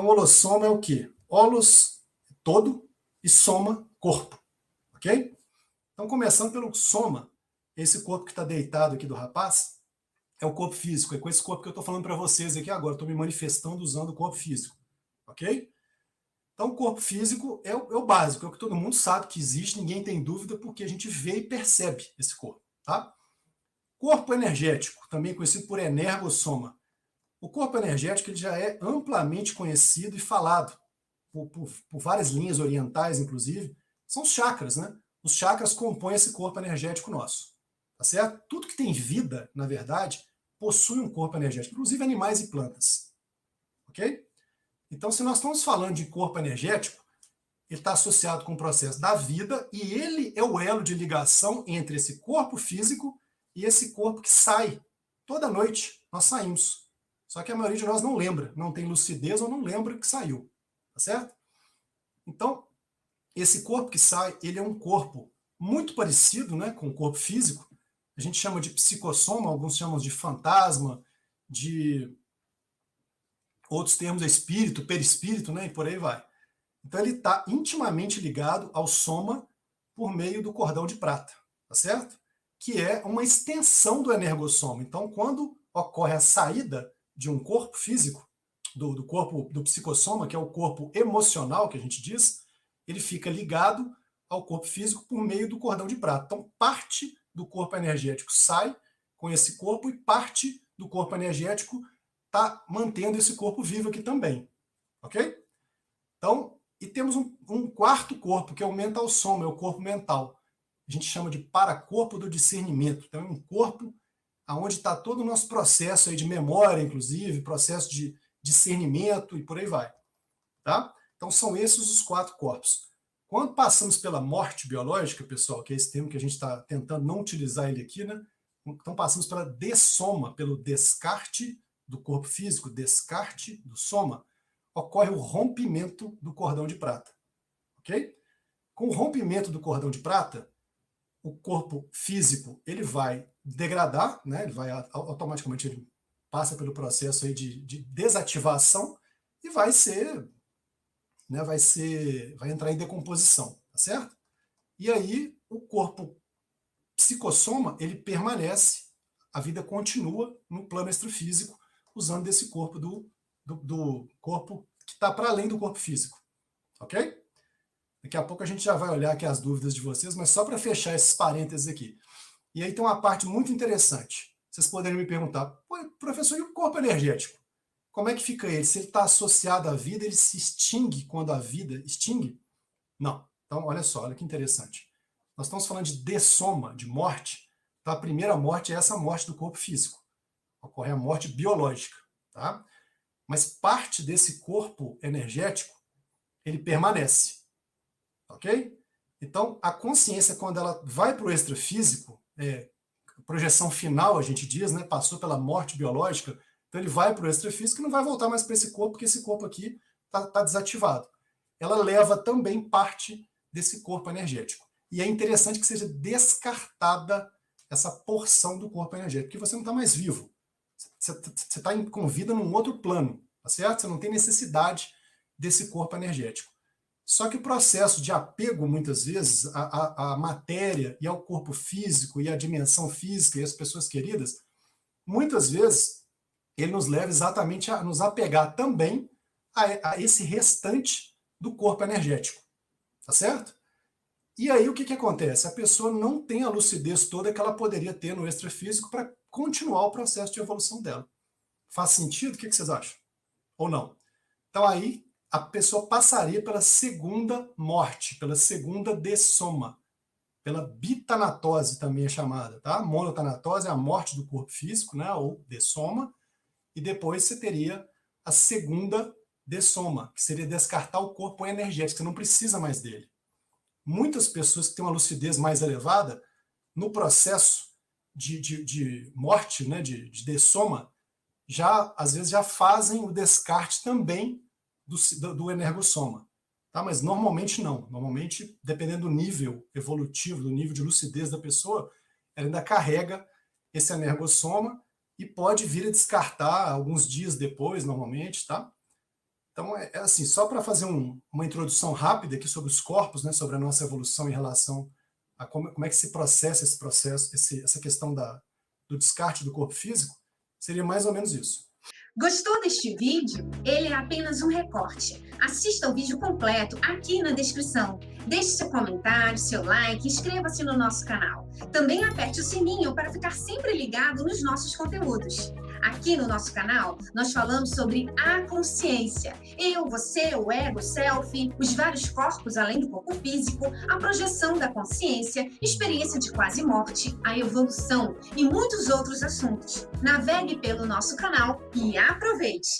Então, holossoma é o quê? Holos, todo, e soma, corpo. Ok? Então, começando pelo soma, esse corpo que está deitado aqui do rapaz, é o corpo físico. É com esse corpo que eu estou falando para vocês aqui agora. Estou me manifestando usando o corpo físico. Ok? Então, o corpo físico é o básico, é o que todo mundo sabe que existe, ninguém tem dúvida, porque a gente vê e percebe esse corpo. Tá? Corpo energético, também conhecido por energossoma. O corpo energético ele já é amplamente conhecido e falado por várias linhas orientais, inclusive, são os chakras, né? Os chakras compõem esse corpo energético nosso, tá certo? Tudo que tem vida, na verdade, possui um corpo energético, inclusive animais e plantas, ok? Então, se nós estamos falando de corpo energético, ele está associado com o processo da vida e ele é o elo de ligação entre esse corpo físico e esse corpo que sai. Toda noite nós saímos. Só que a maioria de nós não lembra, não tem lucidez ou não lembra que saiu, tá certo? Então, esse corpo que sai, ele é um corpo muito parecido, né, com o corpo físico. A gente chama de psicossoma, alguns chamam de fantasma, de outros termos é espírito, perispírito, né, e por aí vai. Então ele está intimamente ligado ao soma por meio do cordão de prata, tá certo? Que é uma extensão do energossoma. Então, quando ocorre a saída de um corpo físico, do corpo do psicossoma, que é o corpo emocional, que a gente diz, ele fica ligado ao corpo físico por meio do cordão de prata. Então, parte do corpo energético sai com esse corpo e parte do corpo energético está mantendo esse corpo vivo aqui também. Ok? Então, e temos um quarto corpo, que é o mental soma, é o corpo mental. A gente chama de paracorpo do discernimento. Então, é um corpo onde está todo o nosso processo aí de memória, inclusive, processo de discernimento e por aí vai. Tá? Então, são esses os quatro corpos. Quando passamos pela morte biológica, pessoal, que é esse termo que a gente está tentando não utilizar ele aqui, né? Então, passamos pela dessoma, pelo descarte do corpo físico, descarte do soma, ocorre o rompimento do cordão de prata. Ok? Com o rompimento do cordão de prata, o corpo físico ele vai degradar, né? Ele vai automaticamente ele passa pelo processo aí de desativação e vai ser, né? Vai entrar em decomposição, tá certo? E aí o corpo psicossoma ele permanece, a vida continua no plano extrafísico usando desse corpo do corpo que está para além do corpo físico, ok? Daqui a pouco a gente já vai olhar aqui as dúvidas de vocês, mas só para fechar esses parênteses aqui. E aí tem uma parte muito interessante. Vocês poderiam me perguntar, professor, e o corpo energético? Como é que fica ele? Se ele está associado à vida, ele se extingue quando a vida extingue? Não. Então, olha só, olha que interessante. Nós estamos falando de dessoma, de morte. Então, a primeira morte é essa morte do corpo físico. Ocorre a morte biológica, tá? Mas parte desse corpo energético, ele permanece, ok? Então, a consciência, quando ela vai para o extrafísico, projeção final, a gente diz, né? Passou pela morte biológica, então ele vai para o extrafísico e não vai voltar mais para esse corpo, porque esse corpo aqui está desativado. Ela leva também parte desse corpo energético. E é interessante que seja descartada essa porção do corpo energético, porque você não está mais vivo. Você está com vida num outro plano, tá certo? Você não tem necessidade desse corpo energético. Só que o processo de apego, muitas vezes, à matéria e ao corpo físico e à dimensão física e às pessoas queridas, muitas vezes ele nos leva exatamente a nos apegar também a esse restante do corpo energético, tá certo? E aí o que acontece? A pessoa não tem a lucidez toda que ela poderia ter no extrafísico para continuar o processo de evolução dela. Faz sentido? O que vocês acham? Ou não? Então aí a pessoa passaria pela segunda morte, pela segunda dessoma, pela bitanatose também é chamada, tá? Monotanatose é a morte do corpo físico, né? Ou dessoma, e depois você teria a segunda dessoma, que seria descartar o corpo energético, você não precisa mais dele. Muitas pessoas que têm uma lucidez mais elevada, no processo de morte, né, de dessoma, já, às vezes, já fazem o descarte também do energossoma. Tá? Mas normalmente não. Normalmente, dependendo do nível evolutivo, do nível de lucidez da pessoa, ela ainda carrega esse energossoma e pode vir a descartar alguns dias depois, normalmente. Tá? Então, é assim, só para fazer uma introdução rápida aqui sobre os corpos, né, sobre a nossa evolução em relação a como é que se processa esse processo, essa questão do descarte do corpo físico, seria mais ou menos isso. Gostou deste vídeo? Ele é apenas um recorte. Assista o vídeo completo aqui na descrição. Deixe seu comentário, seu like, inscreva-se no nosso canal. Também aperte o sininho para ficar sempre ligado nos nossos conteúdos. Aqui no nosso canal, nós falamos sobre a consciência. Eu, você, o ego, o self, os vários corpos além do corpo físico, a projeção da consciência, experiência de quase morte, a evolução e muitos outros assuntos. Navegue pelo nosso canal e aproveite!